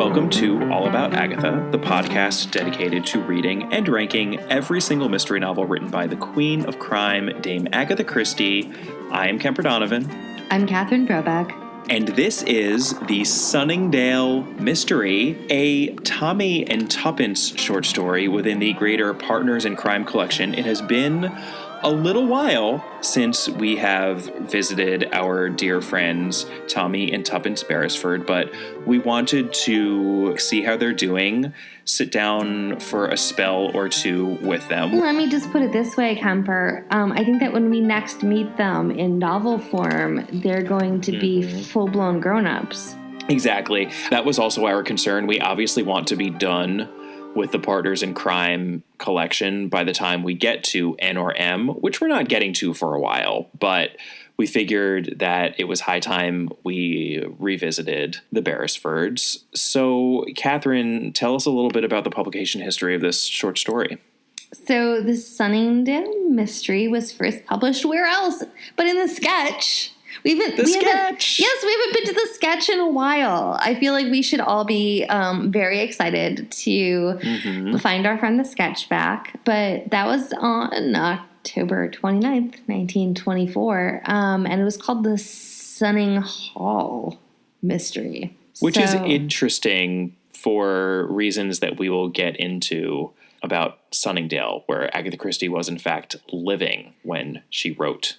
welcome to All About Agatha, the podcast dedicated to reading and ranking every single mystery novel written by the Queen of Crime, Dame Agatha Christie. I am Kemper Donovan. I'm Catherine Brobeck. And this is the Sunningdale Mystery, a Tommy and Tuppence short story within the greater Partners in Crime collection. It has been a little while since we have visited our dear friends Tommy and Tuppence Beresford, but we wanted to see how they're doing, sit down for a spell or two with them. Let me just put it this way, Kemper. I think that when we next meet them in novel form, they're going to be full-blown grown-ups. Exactly. That was also our concern. We obviously want to be done with the Partners in Crime collection by the time we get to N or M, which we're not getting to for a while, but we figured that it was high time we revisited the Beresfords. So, Catherine, tell us a little bit about the publication history of this short story. So, the Sunningdale Mystery was first published where else but in the Sketch. We haven't been to the Sketch in a while. I feel like we should all be very excited to find our friend the Sketch back. But that was on October 29th, 1924. And it was called the Sunningdale Mystery. Which is interesting for reasons that we will get into about Sunningdale, where Agatha Christie was in fact living when she wrote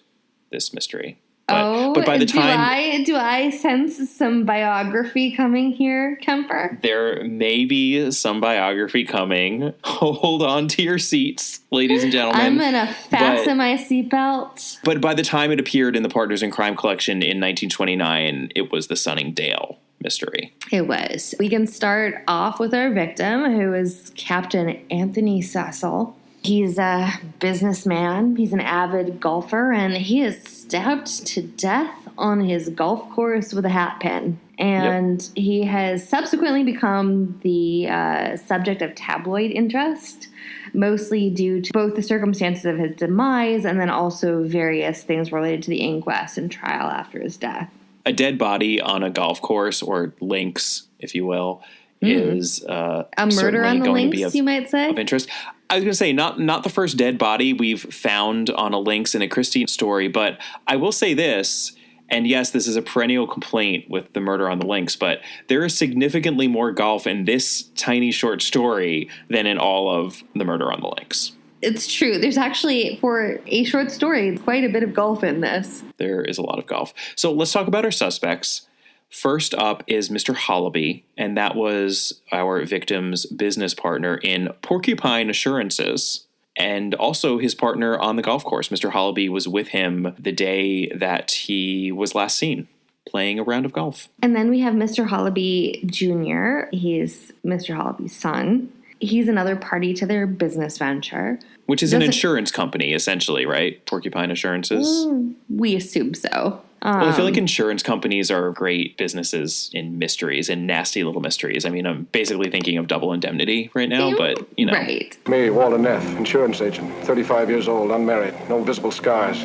this mystery. But by the time... Do I sense some biography coming here, Kemper? There may be some biography coming. Hold on to your seats, ladies and gentlemen. I'm going to fasten my seatbelt. But by the time it appeared in the Partners in Crime collection in 1929, it was the Sunningdale Mystery. It was. We can start off with our victim, who is Captain Anthony Cecil. He's a businessman, he's an avid golfer, and he is stabbed to death on his golf course with a hatpin. And he has subsequently become the subject of tabloid interest, mostly due to both the circumstances of his demise and then also various things related to the inquest and trial after his death. A dead body on a golf course, or links, if you will, is a murder on the links, you might say? Of interest. I was going to say, not the first dead body we've found on a links in a Christie story, but I will say this, and yes, this is a perennial complaint with the murder on the links, but there is significantly more golf in this tiny short story than in all of the murder on the links. It's true. There's actually, for a short story, quite a bit of golf in this. There is a lot of golf. So let's talk about our suspects. First up is Mr. Hollaby, and that was our victim's business partner in Porcupine Assurances, and also his partner on the golf course. Mr. Hollaby was with him the day that he was last seen playing a round of golf. And then we have Mr. Hollaby Jr. He's Mr. Hollaby's son. He's another party to their business venture. Which is an insurance company, essentially, right? Porcupine Assurances? We assume so. Well, I feel like insurance companies are great businesses in mysteries and nasty little mysteries. I mean, I'm basically thinking of Double Indemnity right now, but, you know. Right. Me, Walter Neff, insurance agent, 35 years old, unmarried, no visible scars.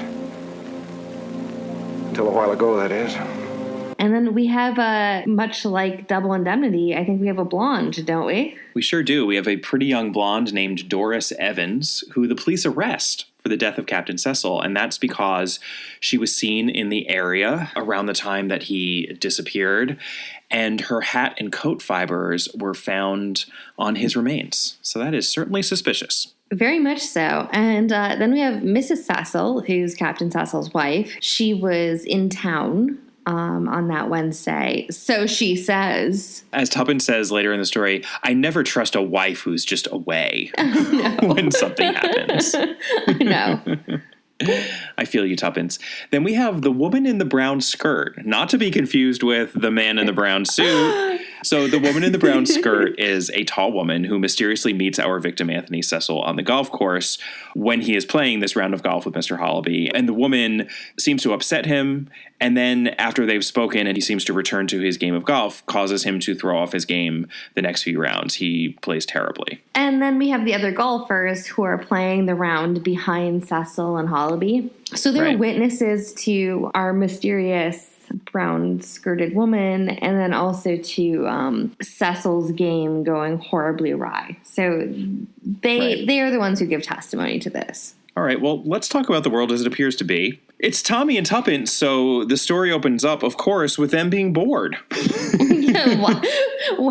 Until a while ago, that is. And then we have, much like Double Indemnity, I think we have a blonde, don't we? We sure do. We have a pretty young blonde named Doris Evans, who the police arrest for the death of Captain Cecil, and that's because she was seen in the area around the time that he disappeared, and her hat and coat fibers were found on his remains. So that is certainly suspicious. Very much so. And then we have Mrs. Cecil, who's Captain Cecil's wife. She was in town on that Wednesday. So she says. As Tuppence says later in the story, I never trust a wife who's just away when something happens. No. I feel you, Tuppence. Then we have the woman in the brown skirt, not to be confused with the man in the brown suit. So the woman in the brown skirt is a tall woman who mysteriously meets our victim, Anthony Cecil, on the golf course when he is playing this round of golf with Mr. Hollaby. And the woman seems to upset him. And then after they've spoken and he seems to return to his game of golf, causes him to throw off his game the next few rounds. He plays terribly. And then we have the other golfers who are playing the round behind Cecil and Hollaby. So they're witnesses to our mysterious brown-skirted woman, and then also to Cecil's game going horribly awry. So they are the ones who give testimony to this. All right, well, let's talk about the world as it appears to be. It's Tommy and Tuppence, so the story opens up, of course, with them being bored.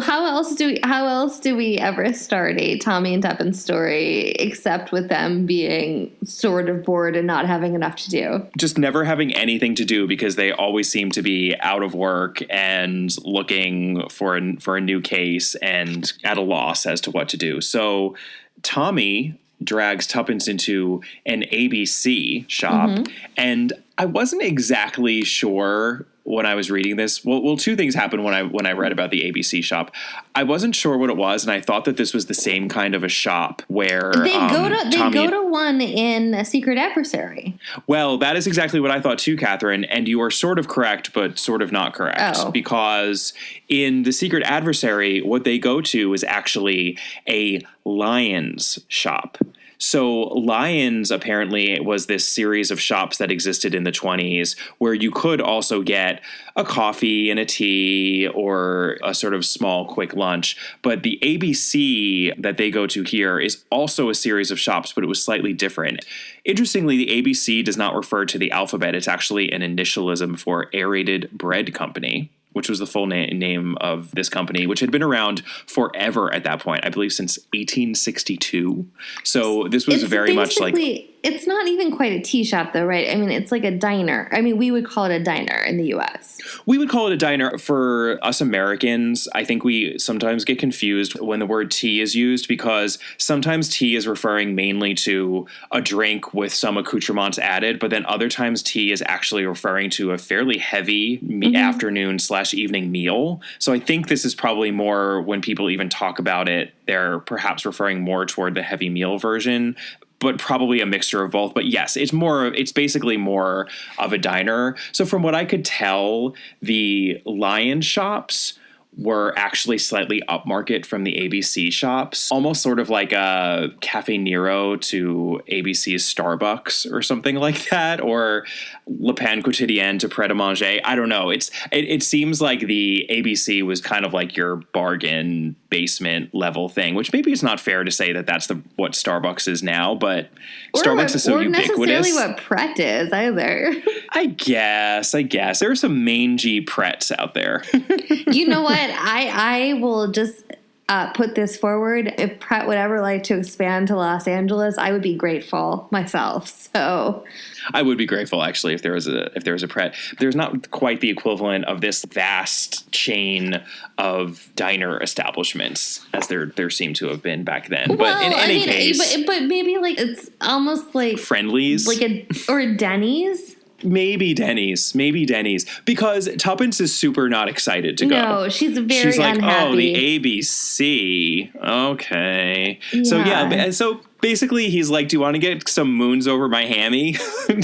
How else do we ever start a Tommy and Tuppence story except with them being sort of bored and not having enough to do? Just never having anything to do because they always seem to be out of work and looking for a new case and at a loss as to what to do. So Tommy drags Tuppence into an ABC shop, and I wasn't exactly sure when I was reading this. Well, two things happened when I read about the ABC shop. I wasn't sure what it was, and I thought that this was the same kind of a shop where they go to one in A Secret Adversary. Well, that is exactly what I thought too, Catherine, and you are sort of correct, but sort of not correct. Because in The Secret Adversary, what they go to is actually a Lions shop. So Lions apparently was this series of shops that existed in the 20s where you could also get a coffee and a tea or a sort of small quick lunch. But the ABC that they go to here is also a series of shops, but it was slightly different. Interestingly, the ABC does not refer to the alphabet. It's actually an initialism for Aerated Bread Company, which was the full name of this company, which had been around forever at that point, I believe since 1862. So this was very much like... It's not even quite a tea shop, though, right? I mean, it's like a diner. I mean, we would call it a diner in the U.S. We would call it a diner. For us Americans, I think we sometimes get confused when the word tea is used because sometimes tea is referring mainly to a drink with some accoutrements added, but then other times tea is actually referring to a fairly heavy afternoon/evening meal. So I think this is probably more when people even talk about it, they're perhaps referring more toward the heavy meal version, but probably a mixture of both. But yes, it's basically more of a diner. So from what I could tell, the Lion shops were actually slightly upmarket from the ABC shops, almost sort of like a Cafe Nero to ABC's Starbucks or something like that, or Le Pain Quotidien to Pret a Manger. I don't know. It seems like the ABC was kind of like your bargain basement level thing, which maybe it's not fair to say that that's what Starbucks is now, but Starbucks is so ubiquitous. Or necessarily what Pret is either. I guess. There are some mangy Prets out there. You know what? I will just put this forward. If Pret would ever like to expand to Los Angeles, I would be grateful myself. So I would be grateful actually if there was a Pret. There's not quite the equivalent of this vast chain of diner establishments as there seemed to have been back then. But in any case, but maybe like it's almost like Friendlies, or Denny's. Maybe Denny's, because Tuppence is super not excited to go. No, she's very like, unhappy. Oh, the ABC. Okay. Yeah. So basically he's like, do you want to get some moons over my hammy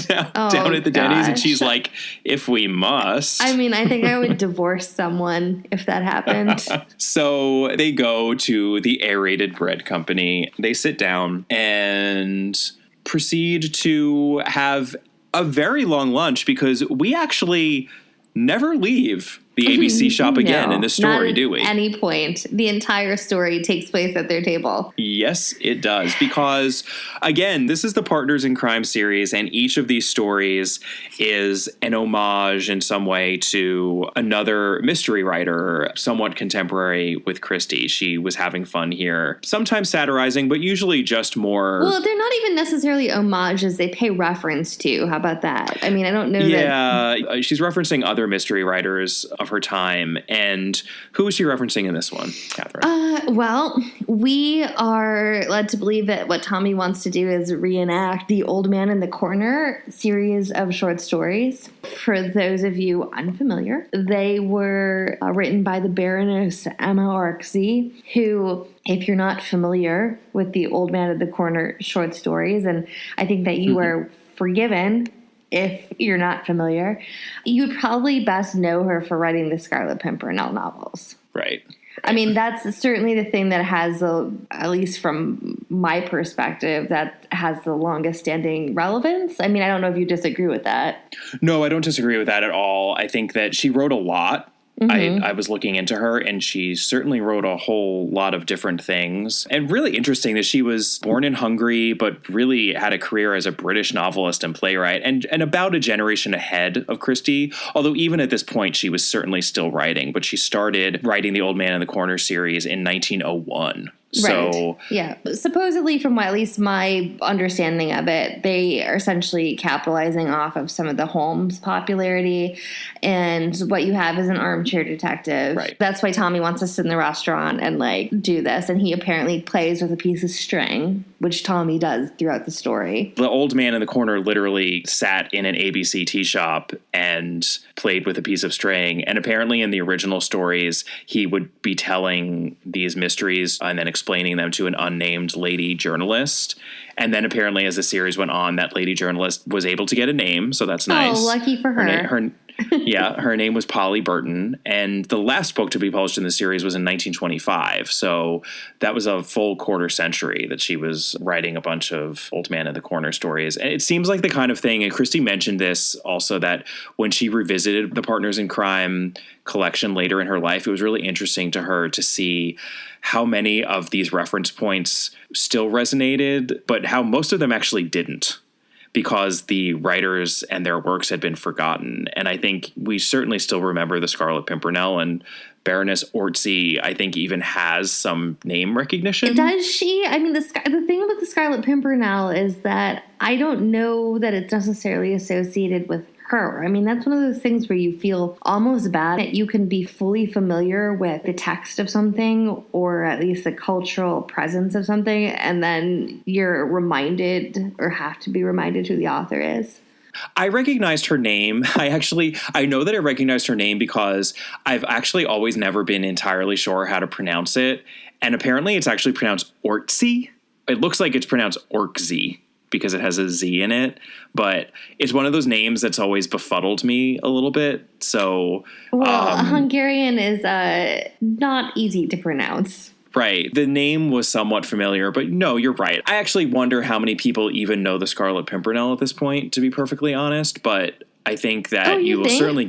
down at the Denny's? And she's like, if we must. I mean, I think I would divorce someone if that happened. So they go to the Aerated Bread Company. They sit down and proceed to have a very long lunch because we actually never leave the ABC shop again in the story, do we? At any point. The entire story takes place at their table. Yes, it does. Because, again, this is the Partners in Crime series, and each of these stories is an homage in some way to another mystery writer, somewhat contemporary with Christie. She was having fun here, sometimes satirizing, but usually just more... Well, they're not even necessarily homages. They pay reference to. How about that? I mean, I don't know that... Yeah, she's referencing other mystery writers of her time. And who is she referencing in this one, Catherine? Well, we are led to believe that what Tommy wants to do is reenact the Old Man in the Corner series of short stories. For those of you unfamiliar, they were written by the Baroness Emma Arksey, who, if you're not familiar with the Old Man in the Corner short stories, and I think that you are forgiven if you're not familiar, you would probably best know her for writing the Scarlet Pimpernel novels. Right. I mean, that's certainly the thing that has, at least from my perspective, that has the longest standing relevance. I mean, I don't know if you disagree with that. No, I don't disagree with that at all. I think that she wrote a lot. I was looking into her, and she certainly wrote a whole lot of different things. And really interesting that she was born in Hungary, but really had a career as a British novelist and playwright, and about a generation ahead of Christie. Although even at this point, she was certainly still writing, but she started writing the Old Man in the Corner series in 1901. So, right. Yeah. Supposedly, from at least my understanding of it, they are essentially capitalizing off of some of the Holmes popularity. And what you have is an armchair detective. Right. That's why Tommy wants to sit in the restaurant and do this. And he apparently plays with a piece of string, which Tommy does throughout the story. The Old Man in the Corner literally sat in an ABC tea shop and played with a piece of string. And apparently in the original stories, he would be telling these mysteries and then explaining them to an unnamed lady journalist. And then apparently as the series went on, that lady journalist was able to get a name. So that's nice. Oh, lucky for her. Yeah, her name was Polly Burton. And the last book to be published in the series was in 1925. So that was a full quarter century that she was writing a bunch of Old Man in the Corner stories. And it seems like the kind of thing, and Christie mentioned this also, that when she revisited the Partners in Crime collection later in her life, it was really interesting to her to see how many of these reference points still resonated, but how most of them actually didn't, because the writers and their works had been forgotten. And I think we certainly still remember the Scarlet Pimpernel, and Baroness Orczy, I think, even has some name recognition. Does she? I mean, the thing about the Scarlet Pimpernel is that I don't know that it's necessarily associated with her. I mean, that's one of those things where you feel almost bad that you can be fully familiar with the text of something, or at least the cultural presence of something, and then you're reminded or have to be reminded who the author is. I recognized her name. I know that I recognized her name because I've actually always never been entirely sure how to pronounce it. And apparently it's actually pronounced Orczy. It looks like it's pronounced Orczy because it has a Z in it, but it's one of those names that's always befuddled me a little bit. So, Hungarian is not easy to pronounce. Right. The name was somewhat familiar, but no, you're right. I actually wonder how many people even know the Scarlet Pimpernel at this point, to be perfectly honest, but I think that you will certainly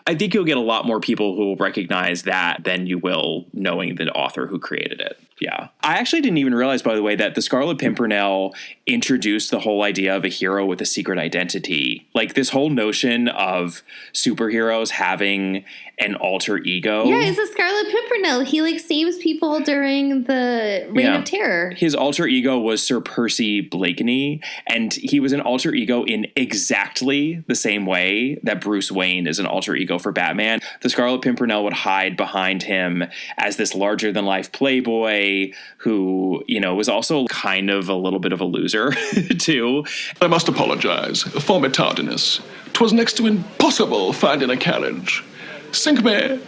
I think you'll get a lot more people who will recognize that than you will knowing the author who created it. Yeah. I actually didn't even realize, by the way, that the Scarlet Pimpernel introduced the whole idea of a hero with a secret identity. Like this whole notion of superheroes having an alter ego. Yeah, it's a Scarlet Pimpernel. He saves people during the Reign of Terror. His alter ego was Sir Percy Blakeney, and he was an alter ego in exactly the same way that Bruce Wayne is an alter ego for Batman. The Scarlet Pimpernel would hide behind him as this larger-than-life playboy who, was also kind of a little bit of a loser, too. I must apologize for my tardiness. 'Twas next to impossible finding a carriage. Sink me,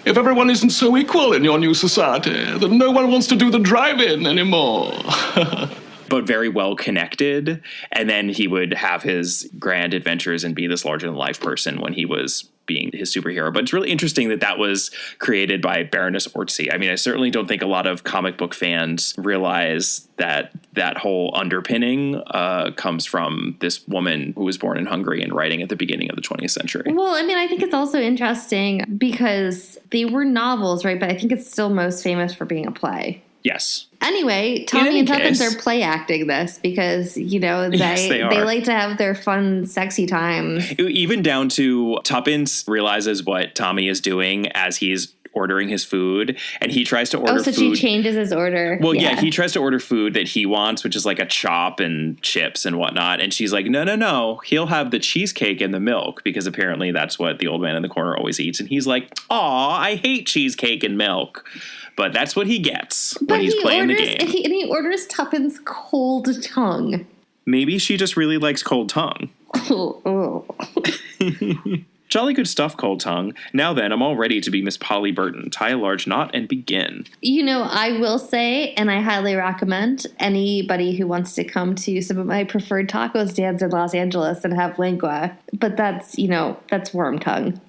if everyone isn't so equal in your new society that no one wants to do the drive-in anymore. But very well connected. And then he would have his grand adventures and be this larger-than-life person when he was being his superhero. But it's really interesting that that was created by Baroness Orczy. I mean, I certainly don't think a lot of comic book fans realize that that whole underpinning comes from this woman who was born in Hungary and writing at the beginning of the 20th century. Well, I mean, I think it's also interesting because they were novels, right? But I think it's still most famous for being a play. Yes. Anyway, Tommy and Tuppence are play acting this because, they like to have their fun, sexy times. Even down to Tuppence realizes what Tommy is doing as he's ordering his food, and he tries to order food. She changes his order. Well, yeah, he tries to order food that he wants, which is like a chop and chips and whatnot. And she's like, no, he'll have the cheesecake and the milk, because apparently that's what the Old Man in the Corner always eats. And he's like, aw, I hate cheesecake and milk. But that's what he gets when he's playing the game. And he orders Tuppence cold tongue. Maybe she just really likes cold tongue. Jolly good stuff, Cold Tongue. Now then, I'm all ready to be Miss Polly Burton. Tie a large knot and begin. I will say, and I highly recommend anybody who wants to come to some of my preferred taco stands in Los Angeles and have lingua. But that's warm tongue.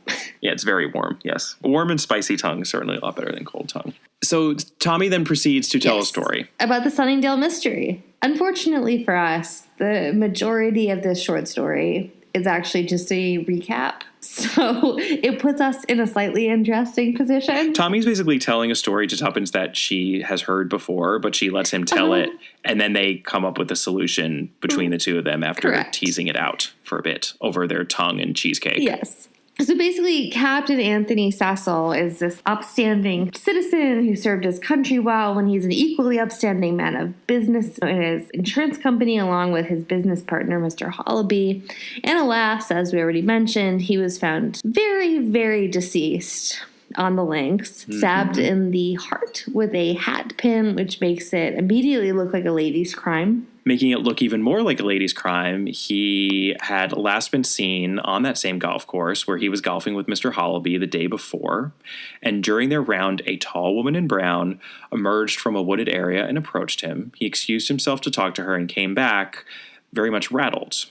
Yeah, it's very warm, yes. Warm and spicy tongue is certainly a lot better than cold tongue. So Tommy then proceeds to tell a story about the Sunningdale mystery. Unfortunately for us, the majority of this short story is actually just a recap. So it puts us in a slightly interesting position. Tommy's basically telling a story to Tuppence that she has heard before, but she lets him tell it, and then they come up with a solution between the two of them after teasing it out for a bit over their tongue and cheesecake. Yes. So basically, Captain Anthony Cecil is this upstanding citizen who served his country well when he's an equally upstanding man of business in his insurance company, along with his business partner, Mr. Hollaby. And alas, as we already mentioned, he was found very, very deceased on the links, stabbed in the heart with a hat pin, which makes it immediately look like a lady's crime. Making it look even more like a lady's crime, he had last been seen on that same golf course where he was golfing with Mr. Hollaby the day before. And during their round, a tall woman in brown emerged from a wooded area and approached him. He excused himself to talk to her and came back very much rattled.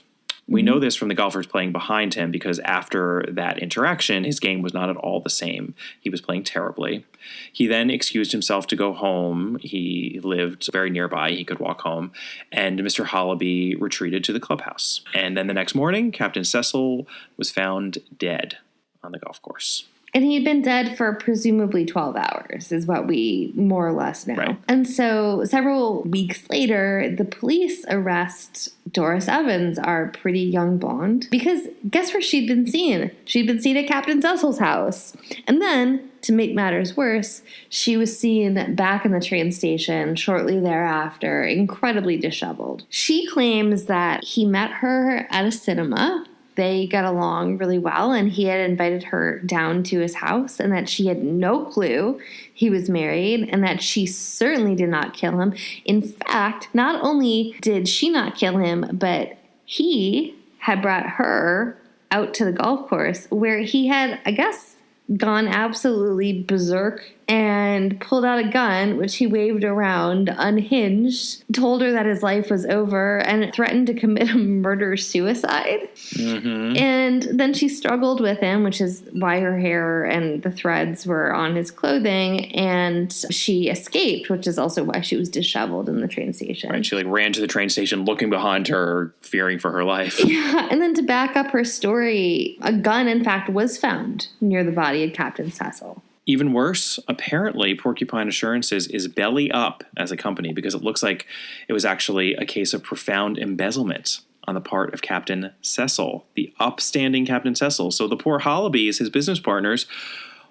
We know this from the golfers playing behind him because after that interaction, his game was not at all the same. He was playing terribly. He then excused himself to go home. He lived very nearby. He could walk home. And Mr. Hollaby retreated to the clubhouse. And then the next morning, Captain Cecil was found dead on the golf course. And he had been dead for presumably 12 hours, is what we more or less know. Right. And so several weeks later, the police arrest Doris Evans, our pretty young blonde, because guess where she'd been seen? She'd been seen at Captain Cecil's house. And then, to make matters worse, she was seen back in the train station shortly thereafter, incredibly disheveled. She claims that he met her at a cinema. They got along really well, and he had invited her down to his house, and that she had no clue he was married, and that she certainly did not kill him. In fact, not only did she not kill him, but he had brought her out to the golf course where he had, I guess, gone absolutely berserk and pulled out a gun, which he waved around, unhinged, told her that his life was over, and threatened to commit a murder-suicide. And then she struggled with him, which is why her hair and the threads were on his clothing, and she escaped, which is also why she was disheveled in the train station. Right, she ran to the train station looking behind her, fearing for her life. Yeah, and then to back up her story, a gun, in fact, was found near the body of Captain Cecil. Even worse, apparently Porcupine Assurances is belly up as a company because it looks like it was actually a case of profound embezzlement on the part of Captain Cecil, the upstanding Captain Cecil. So the poor Hollabys, his business partners,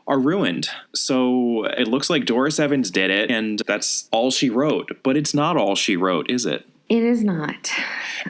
are ruined. So it looks like Doris Evans did it, and that's all she wrote. But it's not all she wrote, is it? It is not.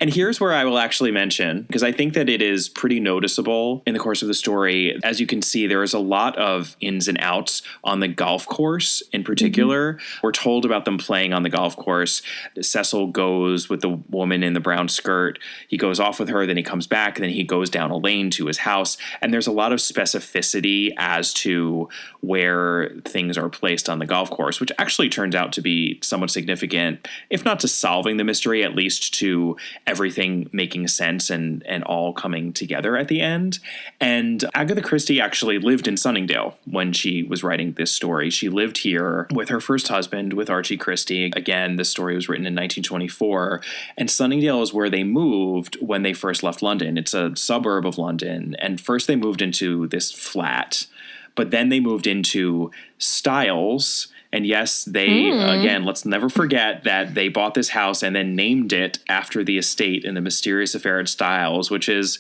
And here's where I will actually mention, because I think that it is pretty noticeable in the course of the story. As you can see, there is a lot of ins and outs on the golf course in particular. We're told about them playing on the golf course. Cecil goes with the woman in the brown skirt. He goes off with her, then he comes back, and then he goes down a lane to his house. And there's a lot of specificity as to where things are placed on the golf course, which actually turns out to be somewhat significant, if not to solving the mystery, at least to everything making sense and all coming together at the end. And Agatha Christie actually lived in Sunningdale when she was writing this story. She lived here with her first husband, with Archie Christie. Again, this story was written in 1924. And Sunningdale is where they moved when they first left London. It's a suburb of London. And first they moved into this flat, but then they moved into Styles. And yes, they, again, let's never forget that they bought this house and then named it after the estate in the mysterious affair at Styles, which is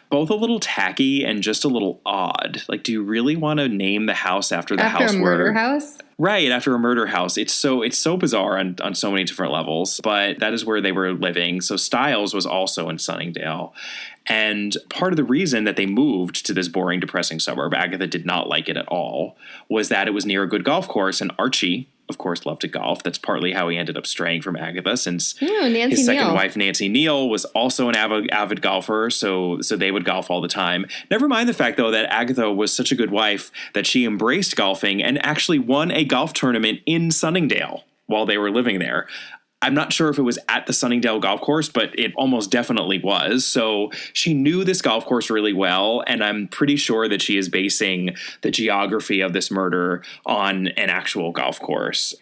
both a little tacky and just a little odd. Like, do you really want to name the house after the house? After a murder house? Right, after a murder house. It's so bizarre on so many different levels, but that is where they were living. So Styles was also in Sunningdale. And part of the reason that they moved to this boring, depressing suburb, Agatha did not like it at all, was that it was near a good golf course, and Archie, of course, loved to golf. That's partly how he ended up straying from Agatha, since his second wife, Nancy Neal, was also an avid golfer, so they would golf all the time. Never mind the fact, though, that Agatha was such a good wife that she embraced golfing and actually won a golf tournament in Sunningdale while they were living there. I'm not sure if it was at the Sunningdale golf course, but it almost definitely was. So she knew this golf course really well, and I'm pretty sure that she is basing the geography of this murder on an actual golf course.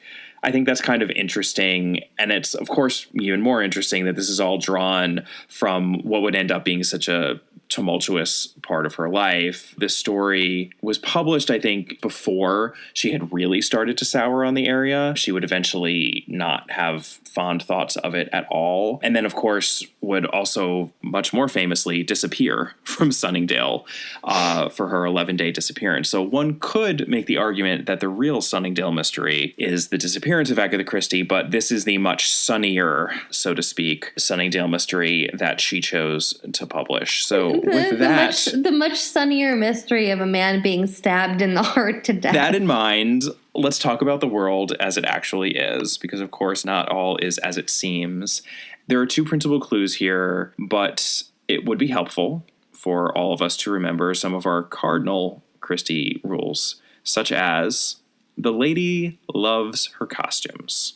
I think that's kind of interesting, and it's, of course, even more interesting that this is all drawn from what would end up being such a tumultuous part of her life. This story was published, I think, before she had really started to sour on the area. She would eventually not have fond thoughts of it at all. And then, of course, would also much more famously disappear from Sunningdale for her 11-day disappearance. So one could make the argument that the real Sunningdale mystery is the disappearance of Agatha Christie, but this is the much sunnier, so to speak, Sunningdale mystery that she chose to publish. So with that, the much sunnier mystery of a man being stabbed in the heart to death. That in mind, let's talk about the world as it actually is, because of course not all is as it seems. There are two principal clues here, but it would be helpful for all of us to remember some of our cardinal Christie rules, such as the lady loves her costumes.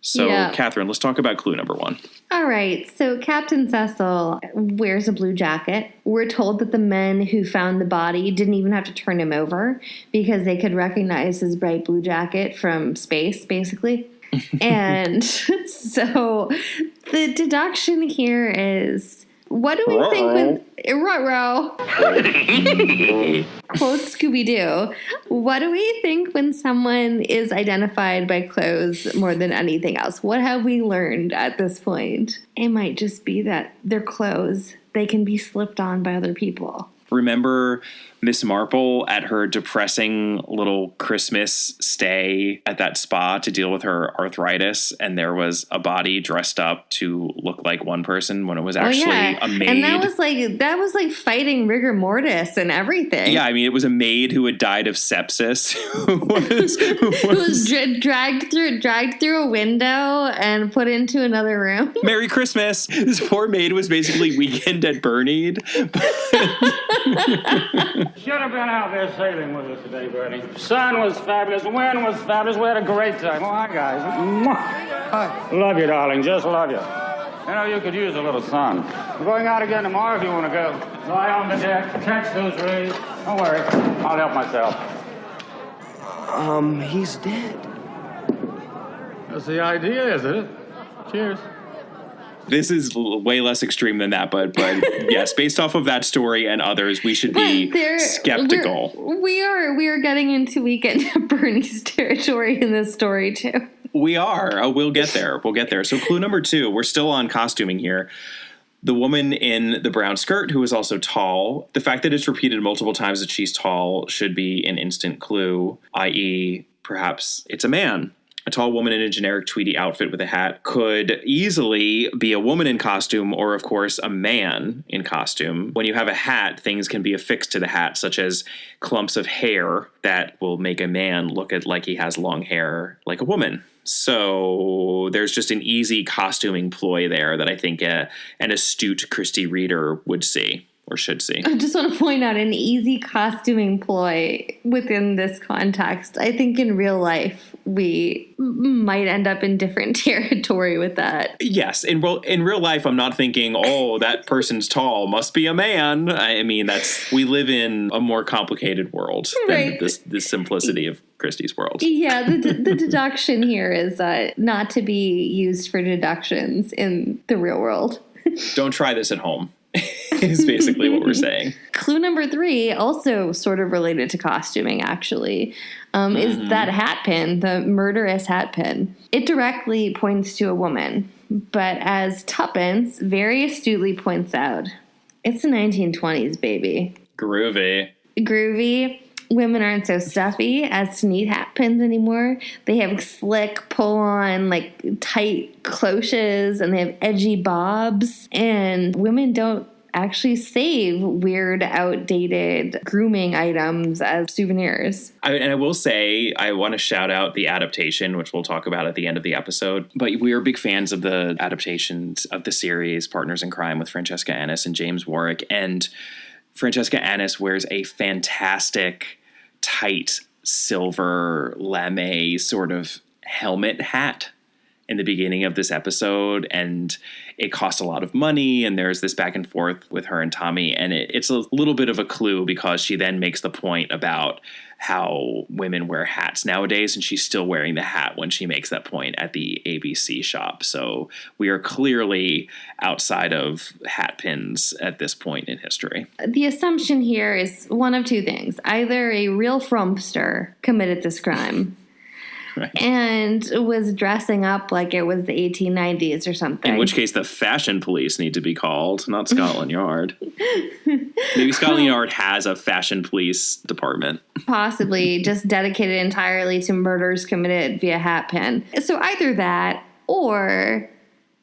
So, yeah. Catherine, let's talk about clue number 1. All right. So Captain Cecil wears a blue jacket. We're told that the men who found the body didn't even have to turn him over because they could recognize his bright blue jacket from space, basically. And so the deduction here is, what do we think when... Ruh-roh. Quote Scooby-Doo. What do we think when someone is identified by clothes more than anything else? What have we learned at this point? It might just be that their clothes, they can be slipped on by other people. Remember Miss Marple at her depressing little Christmas stay at that spa to deal with her arthritis, and there was a body dressed up to look like one person when it was actually a maid. And that was like fighting rigor mortis and everything. Yeah, I mean, it was a maid who had died of sepsis, who was dragged through a window and put into another room. Merry Christmas! This poor maid was basically Weekend at Bernie'd. Should have been out there sailing with us today, Bernie. Sun was fabulous, wind was fabulous. We had a great time. Oh, hi, guys. Hi. Love you, darling. Just love you. You know, you could use a little sun. We're going out again tomorrow if you want to go. Lie on the deck, catch those rays. Don't worry. I'll help myself. He's dead. That's the idea, is it? Cheers. This is way less extreme than that, but yes, based off of that story and others, we should be skeptical. We are getting into Weekend at Bernie's territory in this story too. We are. We'll get there. So clue number 2, we're still on costuming here. The woman in the brown skirt who is also tall. The fact that it's repeated multiple times that she's tall should be an instant clue, i.e., perhaps it's a man. A tall woman in a generic tweedy outfit with a hat could easily be a woman in costume or, of course, a man in costume. When you have a hat, things can be affixed to the hat, such as clumps of hair that will make a man look like he has long hair like a woman. So there's just an easy costuming ploy there that I think an astute Christie reader would see. Or should see. I just want to point out an easy costuming ploy within this context. I think in real life, we might end up in different territory with that. Yes. In real life, I'm not thinking, oh, that person's tall, must be a man. I mean, we live in a more complicated world than this simplicity of Christie's world. Yeah, the deduction here is not to be used for deductions in the real world. Don't try this at home. Is basically what we're saying. Clue number 3, also sort of related to costuming, actually, is that hat pin, the murderous hat pin. It directly points to a woman, but as Tuppence very astutely points out, it's the 1920s, baby. Groovy. Women aren't so stuffy as to need hat pins anymore. They have slick, pull-on, like tight cloches, and they have edgy bobs. And women don't actually save weird, outdated grooming items as souvenirs. And I will say, I want to shout out the adaptation, which we'll talk about at the end of the episode. But we are big fans of the adaptations of the series Partners in Crime with Francesca Annis and James Warwick. And Francesca Annis wears a fantastic tight silver lame sort of helmet hat in the beginning of this episode, and it costs a lot of money, and there's this back and forth with her and Tommy, and it's a little bit of a clue because she then makes the point about how women wear hats nowadays, and she's still wearing the hat when she makes that point at the ABC shop. So we are clearly outside of hat pins at this point in history. The assumption here is one of two things. Either a real frumpster committed this crime Right. and was dressing up like it was the 1890s or something. In which case the fashion police need to be called, not Scotland Yard. Maybe Scotland Yard has a fashion police department. Possibly just dedicated entirely to murders committed via hat pin. So either that, or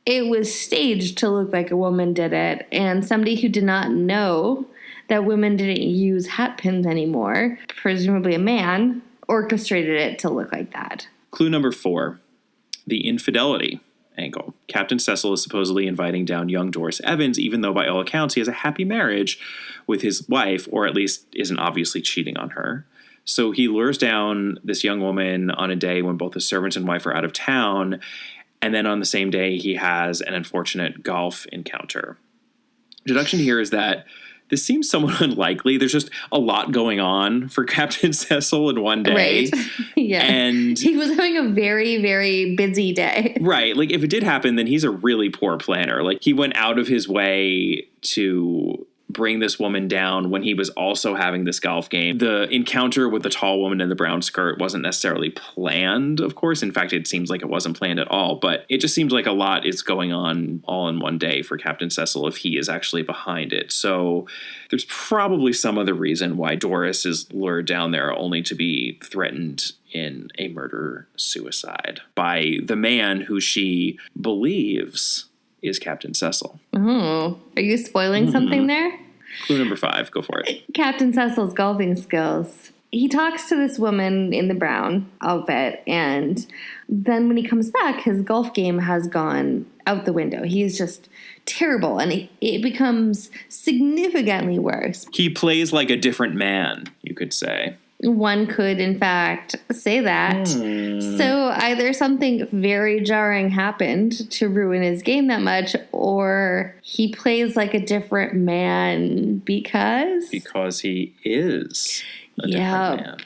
it was staged to look like a woman did it, and somebody who did not know that women didn't use hat pins anymore, presumably a man, orchestrated it to look like that. Clue number 4, the infidelity angle. Captain Cecil is supposedly inviting down young Doris Evans, even though by all accounts he has a happy marriage with his wife, or at least isn't obviously cheating on her. So he lures down this young woman on a day when both his servants and wife are out of town, and then on the same day he has an unfortunate golf encounter. Deduction here is that this seems somewhat unlikely. There's just a lot going on for Captain Cecil in one day. Right. Yeah. And he was having a very, very busy day. right. Like, if it did happen, then he's a really poor planner. Like, he went out of his way to bring this woman down when he was also having this golf game. The encounter with the tall woman in the brown skirt wasn't necessarily planned, of course. In fact, it seems like it wasn't planned at all. But it just seems like a lot is going on all in one day for Captain Cecil if he is actually behind it. So there's probably some other reason why Doris is lured down there only to be threatened in a murder-suicide by the man who she believes is Captain Cecil. Oh, are you spoiling something there? Clue number 5, go for it. Captain Cecil's golfing skills. He talks to this woman in the brown outfit, and then when he comes back, his golf game has gone out the window. He's just terrible, and it becomes significantly worse. He plays like a different man, you could say. One could, in fact, say that. So either something very jarring happened to ruin his game that much, or he plays like a different man because... Because he is a different man.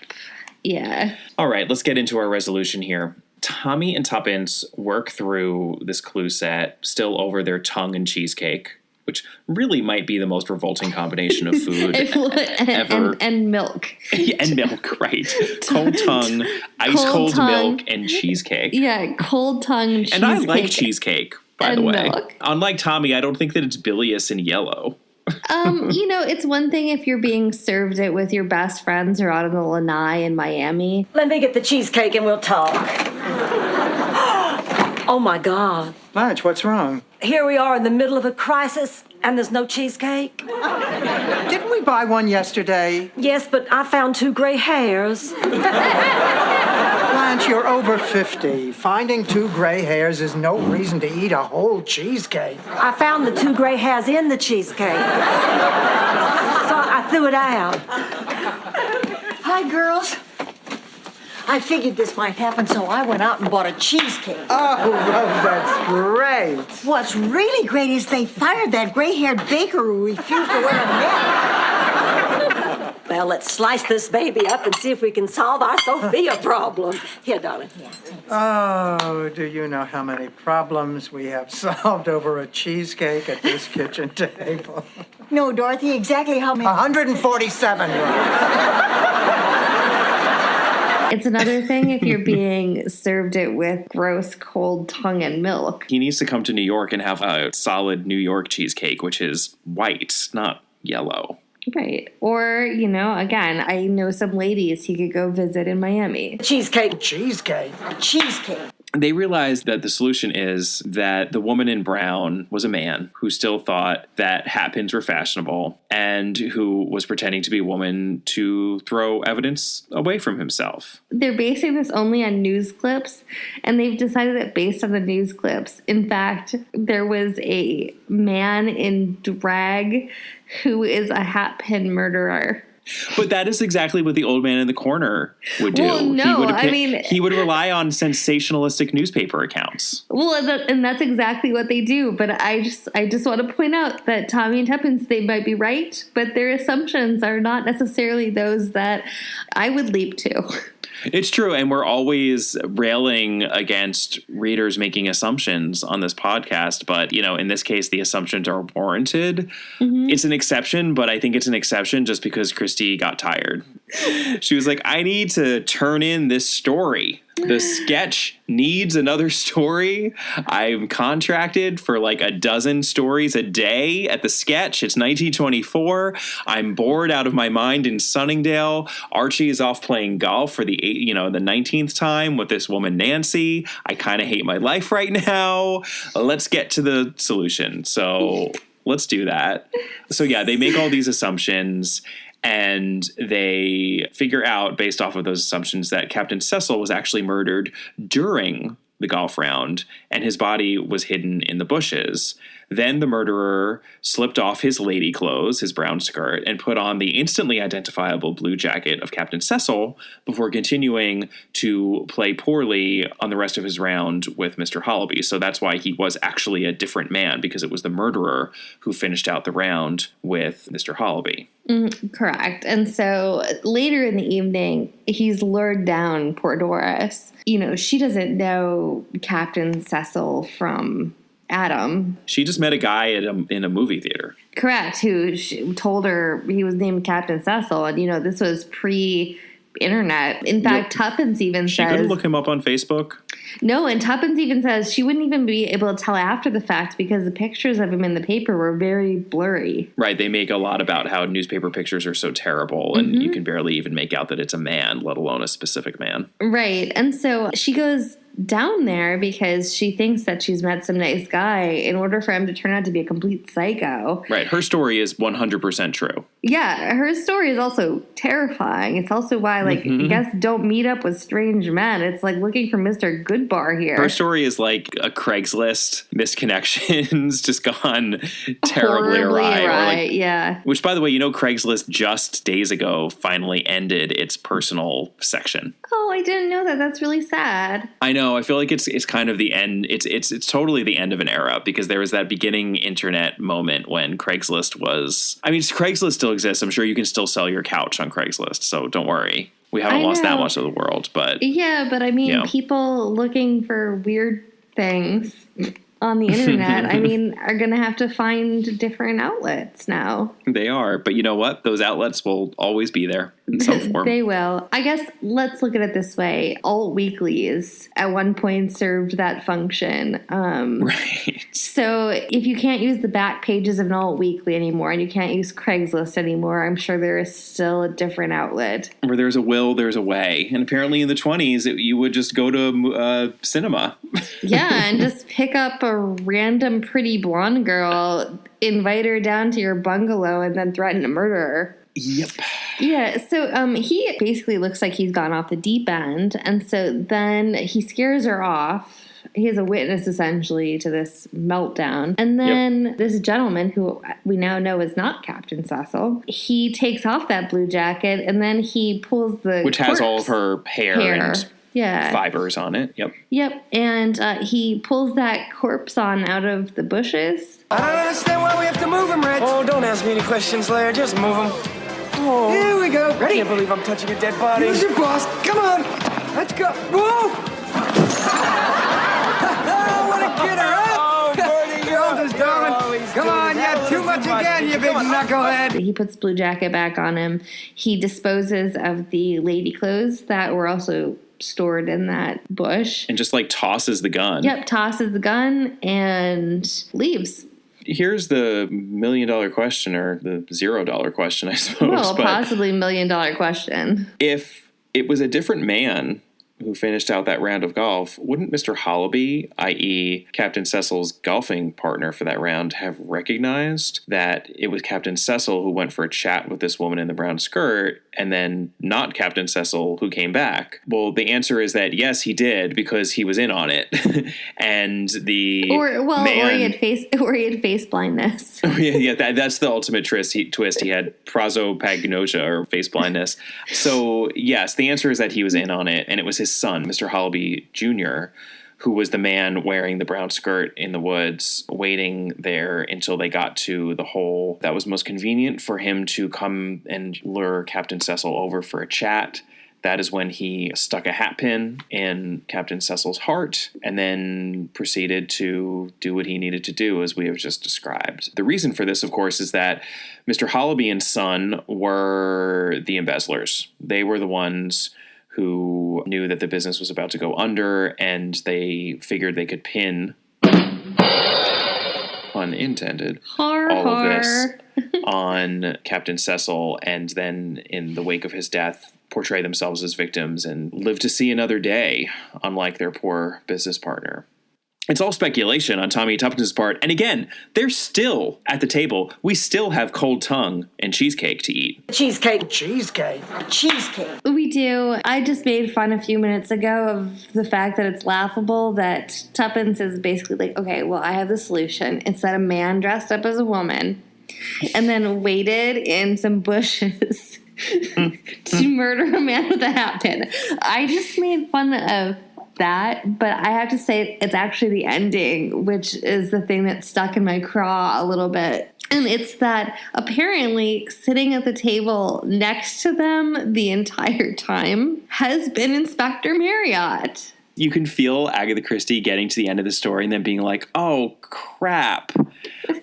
Yeah. All right, let's get into our resolution here. Tommy and Tuppence work through this clue set, still over their tongue and cheesecake, which really might be the most revolting combination of food ever. And milk. And milk, right. Cold tongue, ice cold milk, and cheesecake. Yeah, cold tongue cheesecake. And I like cheesecake, by the way. Milk. Unlike Tommy, I don't think that it's bilious and yellow. It's one thing if you're being served it with your best friends or out on the lanai in Miami. Let me get the cheesecake and we'll talk. Oh, my God. Blanche, what's wrong? Here we are in the middle of a crisis, and there's no cheesecake. Didn't we buy one yesterday? Yes, but I found 2 gray hairs. Blanche, you're over 50. Finding 2 gray hairs is no reason to eat a whole cheesecake. I found the 2 gray hairs in the cheesecake. So I threw it out. Hi, girls. I figured this might happen, so I went out and bought a cheesecake. Oh, Rose, that's great. What's really great is they fired that gray-haired baker who refused to wear a net. Well, let's slice this baby up and see if we can solve our Sophia problem. Here, darling. Oh, do you know how many problems we have solved over a cheesecake at this kitchen table? No, Dorothy, exactly how many? 147, Rose. It's another thing if you're being served it with gross cold tongue and milk. He needs to come to New York and have a solid New York cheesecake, which is white, not yellow. Right. Or, again, I know some ladies he could go visit in Miami. Cheesecake. Cheesecake. Cheesecake. They realized that the solution is that the woman in brown was a man who still thought that hat pins were fashionable and who was pretending to be a woman to throw evidence away from himself. They're basing this only on news clips, and they've decided that based on the news clips, in fact, there was a man in drag who is a hat pin murderer. But that is exactly what the old man in the corner would do. Well, no, he would rely on sensationalistic newspaper accounts. Well, and that's exactly what they do. But I just want to point out that Tommy and Tuppence, they might be right, but their assumptions are not necessarily those that I would leap to. It's true, and we're always railing against readers making assumptions on this podcast, but, in this case, the assumptions are warranted. Mm-hmm. It's an exception, but I think it's an exception just because Christie got tired. She was like, I need to turn in this story. The sketch needs another story. I'm contracted for like a dozen stories a day at the sketch. It's 1924. I'm bored out of my mind in Sunningdale. Archie is off playing golf for the 19th time with this woman, Nancy. I kind of hate my life right now. Let's get to the solution. So let's do that. So yeah, they make all these assumptions. And they figure out, based off of those assumptions, that Captain Cecil was actually murdered during the golf round, and his body was hidden in the bushes. Then the murderer slipped off his lady clothes, his brown skirt, and put on the instantly identifiable blue jacket of Captain Cecil before continuing to play poorly on the rest of his round with Mr. Hollaby. So that's why he was actually a different man, because it was the murderer who finished out the round with Mr. Hollaby. Correct. And so later in the evening, he's lured down poor Doris. She doesn't know Captain Cecil from Adam. She just met a guy in a movie theater. Correct. Who told her he was named Captain Cecil. And, this was pre-internet. In fact, Tuppence even says... She couldn't look him up on Facebook? No, and Tuppence even says she wouldn't even be able to tell after the fact because the pictures of him in the paper were very blurry. Right. They make a lot about how newspaper pictures are so terrible and you can barely even make out that it's a man, let alone a specific man. Right. And so she goes down there because she thinks that she's met some nice guy in order for him to turn out to be a complete psycho. Right. Her story is 100% true. Yeah. Her story is also terrifying. It's also why, I guess don't meet up with strange men. It's like looking for Mr. Goodbar here. Her story is like a Craigslist missed connections just gone terribly awry. Yeah. Which, by the way, Craigslist just days ago finally ended its personal section. Oh, I didn't know that. That's really sad. I know. I feel like it's kind of the end. It's totally the end of an era because there was that beginning internet moment when Craigslist was. I mean, Craigslist still exists. I'm sure you can still sell your couch on Craigslist. So don't worry. We haven't lost that much of the world, but yeah. But I mean, people looking for weird things on the internet, are going to have to find different outlets now. They are. But you know what? Those outlets will always be there in some form. They will. I guess let's look at it this way. Alt weeklies at one point served that function. Right. So if you can't use the back pages of an alt weekly anymore and you can't use Craigslist anymore, I'm sure there is still a different outlet. Where there's a will, there's a way. And apparently in the 1920s, you would just go to cinema. Yeah, and just pick up a random pretty blonde girl, invite her down to your bungalow, and then threaten to murder her. Yep. Yeah, so he basically looks like he's gone off the deep end, and so then he scares her off. He is a witness, essentially, to this meltdown. And then this gentleman, who we now know is not Captain Cecil, he takes off that blue jacket, and then he pulls the Which has all of her hair. And fibers on it. Yep. And he pulls that corpse on out of the bushes. I don't understand why we have to move him, Reg. Oh, don't ask me any questions, Larry. Just move him. Oh. Here we go. Ready? I can't believe I'm touching a dead body. Here's your boss. Come on. Let's go. Whoa! I want to get her up. Oh, Bertie, you're just darling. Come on, you had too much again, you big knucklehead. He puts blue jacket back on him. He disposes of the lady clothes that were also stored in that bush. And just tosses the gun. Yep, tosses the gun and leaves. Here's the $1 million question, or the $0 question, I suppose. Well, possibly $1 million question. If it was a different man who finished out that round of golf, wouldn't Mr. Hollaby, i.e. Captain Cecil's golfing partner for that round, have recognized that it was Captain Cecil who went for a chat with this woman in the brown skirt and then not Captain Cecil who came back? Well, the answer is that yes, he did, because he was in on it. And the or he had face blindness. That's the ultimate twist. He had prosopagnosia or face blindness. So yes, the answer is that he was in on it, and it was his son, Mr. Hollaby Jr., who was the man wearing the brown skirt in the woods, waiting there until they got to the hole that was most convenient for him to come and lure Captain Cecil over for a chat. That is when he stuck a hatpin in Captain Cecil's heart and then proceeded to do what he needed to do, as we have just described. The reason for this, of course, is that Mr. Hollaby and Son were the embezzlers. They were the ones who knew that the business was about to go under, and they figured they could pin, pun intended, all of this on Captain Cecil, and then in the wake of his death, portray themselves as victims and live to see another day, unlike their poor business partner. It's all speculation on Tommy Tuppence's part. And again, they're still at the table. We still have cold tongue and cheesecake to eat. Cheesecake. Cheesecake. Cheesecake. We do. I just made fun a few minutes ago of the fact that it's laughable that Tuppence is basically like, okay, well, I have the solution. It's that a man dressed up as a woman and then waited in some bushes to murder a man with a hatpin. I just made fun of that, but I have to say it's actually the ending, which is the thing that stuck in my craw a little bit. And it's that apparently sitting at the table next to them the entire time has been Inspector Marriott. You can feel Agatha Christie getting to the end of the story and then being like, oh, crap.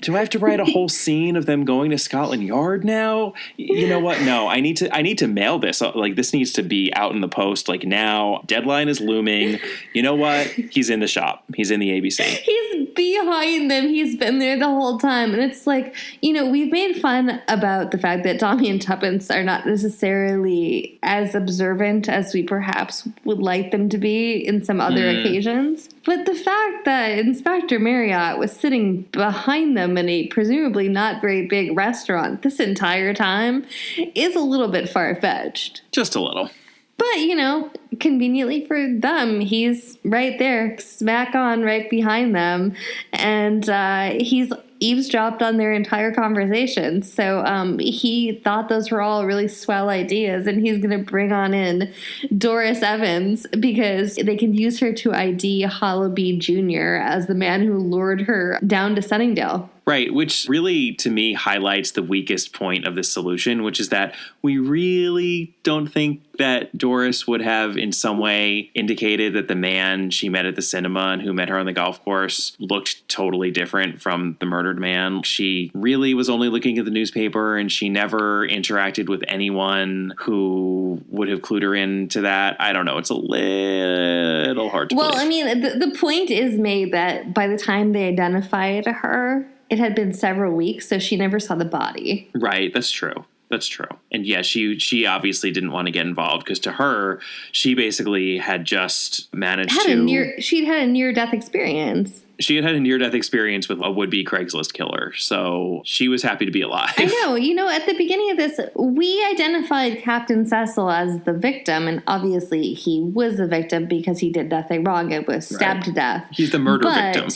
Do I have to write a whole scene of them going to Scotland Yard now? You know what? No, I need to mail this. Like, this needs to be out in the post. Like, now, deadline is looming. You know what? He's in the shop. He's in the ABC. He's behind them. He's been there the whole time. And it's like, we've made fun about the fact that Tommy and Tuppence are not necessarily as observant as we perhaps would like them to be in some other occasions. But the fact that Inspector Marriott was sitting behind them in a presumably not very big restaurant this entire time is a little bit far-fetched. Just a little. But, conveniently for them, he's right there, smack on right behind them. And he's eavesdropped on their entire conversation. So he thought those were all really swell ideas, and he's going to bring on in Doris Evans because they can use her to ID Hollaby Jr. as the man who lured her down to Sunningdale. Right, which really, to me, highlights the weakest point of this solution, which is that we really don't think that Doris would have in some way indicated that the man she met at the cinema and who met her on the golf course looked totally different from the murdered man. She really was only looking at the newspaper, and she never interacted with anyone who would have clued her into that. I don't know. It's a little hard to believe. Well, I mean, the point is made that by the time they identified her, it had been several weeks, so she never saw the body. Right, that's true. That's true. And yeah, she obviously didn't want to get involved because to her, she basically had just managed she'd had a near-death experience. She had a near-death experience with a would-be Craigslist killer, so she was happy to be alive. I know. At the beginning of this, we identified Captain Cecil as the victim, and obviously he was the victim because he did nothing wrong and was stabbed to death. He's the murder victim.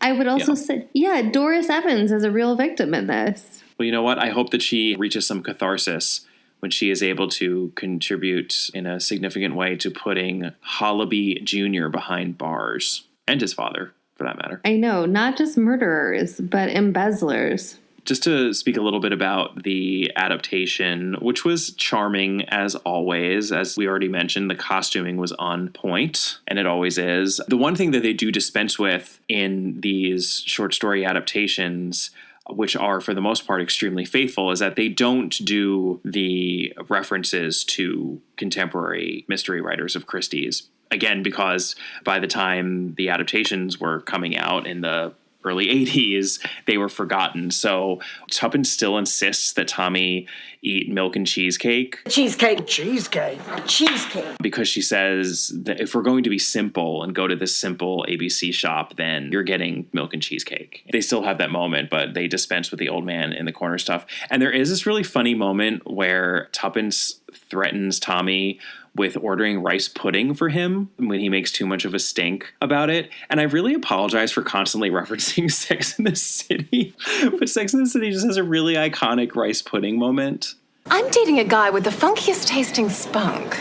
I would also say, Doris Evans is a real victim in this. Well, you know what? I hope that she reaches some catharsis when she is able to contribute in a significant way to putting Hollaby Jr. behind bars, and his father, for that matter. I know, not just murderers, but embezzlers. Just to speak a little bit about the adaptation, which was charming as always. As we already mentioned, the costuming was on point, and it always is. The one thing that they do dispense with in these short story adaptations, which are for the most part extremely faithful, is that they don't do the references to contemporary mystery writers of Christie's. Again, because by the time the adaptations were coming out in the early 80s, they were forgotten. So Tuppence still insists that Tommy eat milk and cheesecake. Cheesecake. Cheesecake. Cheesecake. Because she says that if we're going to be simple and go to this simple ABC shop, then you're getting milk and cheesecake. They still have that moment, but they dispense with the old man in the corner stuff. And there is this really funny moment where Tuppence threatens Tommy with ordering rice pudding for him when he makes too much of a stink about it. And I really apologize for constantly referencing Sex and the City, but Sex and the City just has a really iconic rice pudding moment. I'm dating a guy with the funkiest tasting spunk.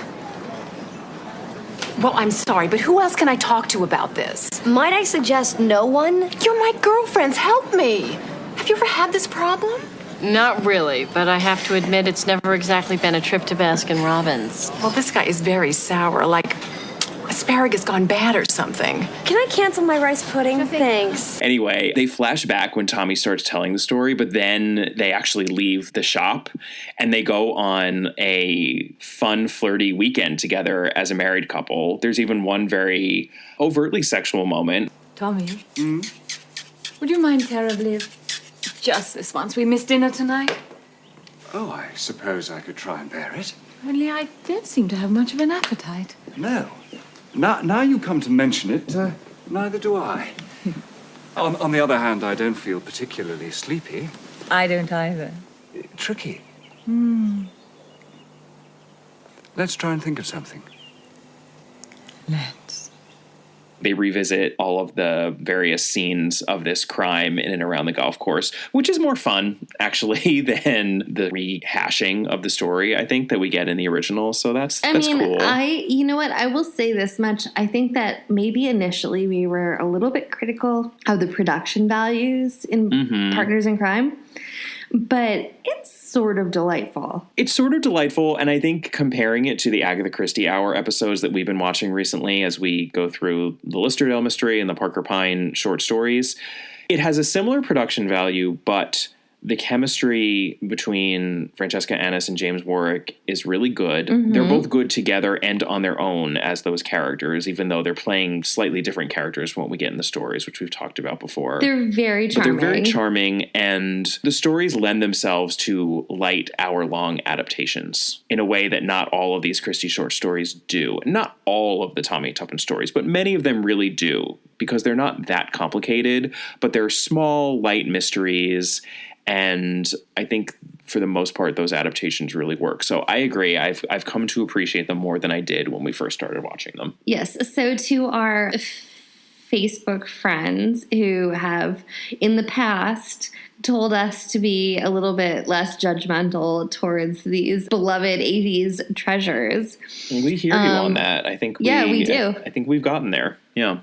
Well, I'm sorry, but who else can I talk to about this? Might I suggest no one? You're my girlfriends. Help me. Have you ever had this problem? Not really, but I have to admit it's never exactly been a trip to Baskin-Robbins. Well, this guy is very sour, like asparagus gone bad or something. Can I cancel my rice pudding? Thanks. Anyway, they flash back when Tommy starts telling the story, but then they actually leave the shop and they go on a fun, flirty weekend together as a married couple. There's even one very overtly sexual moment. Tommy, would you mind terribly if just this once we missed dinner tonight? Oh, I suppose I could try and bear it. Only I don't seem to have much of an appetite. No. Now you come to mention it, neither do I. On the other hand, I don't feel particularly sleepy. I don't either. Tricky. Let's try and think of something. Let's. They revisit all of the various scenes of this crime in and around the golf course, which is more fun, actually, than the rehashing of the story, I think, that we get in the original. So that's cool. You know what? I will say this much. I think that maybe initially we were a little bit critical of the production values in Partners in Crime, but it's sort of delightful. It's sort of delightful, and I think comparing it to the Agatha Christie Hour episodes that we've been watching recently as we go through the Listerdale mystery and the Parker Pine short stories, it has a similar production value, but the chemistry between Francesca Annis and James Warwick is really good. They're both good together and on their own as those characters, even though they're playing slightly different characters from what we get in the stories, which we've talked about before. They're very charming. But they're very charming, and the stories lend themselves to light hour-long adaptations in a way that not all of these Christie short stories do. Not all of the Tommy Tuppence stories, but many of them really do, because they're not that complicated, but they're small, light mysteries. And I think for the most part, those adaptations really work. So I agree. I've come to appreciate them more than I did when we first started watching them. Yes. So to our Facebook friends who have in the past told us to be a little bit less judgmental towards these beloved 80s treasures. We hear you on that. I think we do. I think we've gotten there. Yeah.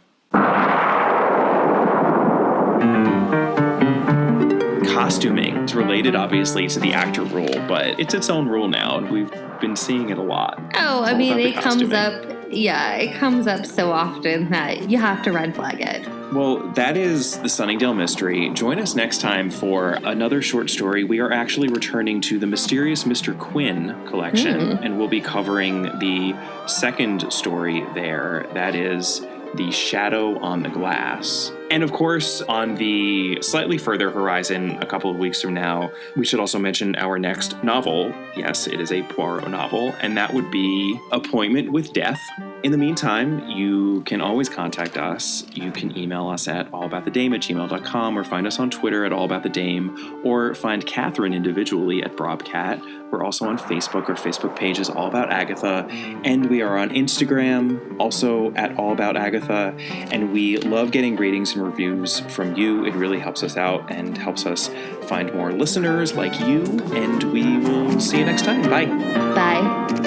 Costuming. It's related, obviously, to the actor rule, but it's its own rule now, and we've been seeing it a lot. Oh, I mean, it comes up. Yeah, it comes up so often that you have to red flag it. Well, that is the Sunningdale Mystery. Join us next time for another short story. We are actually returning to the Mysterious Mr. Quinn collection, and we'll be covering the second story there. That is The Shadow on the Glass. And of course, on the slightly further horizon, a couple of weeks from now, we should also mention our next novel. Yes, it is a Poirot novel, and that would be Appointment with Death. In the meantime, you can always contact us. You can email us at allaboutthedame@gmail.com, or find us on Twitter at allaboutthedame, or find Catherine individually at Brobcat. We're also on Facebook. Our Facebook page is All About Agatha, and we are on Instagram, also at All About Agatha, and we love getting ratings and reviews from you. It really helps us out and helps us find more listeners like you, and we will see you next time. Bye. Bye.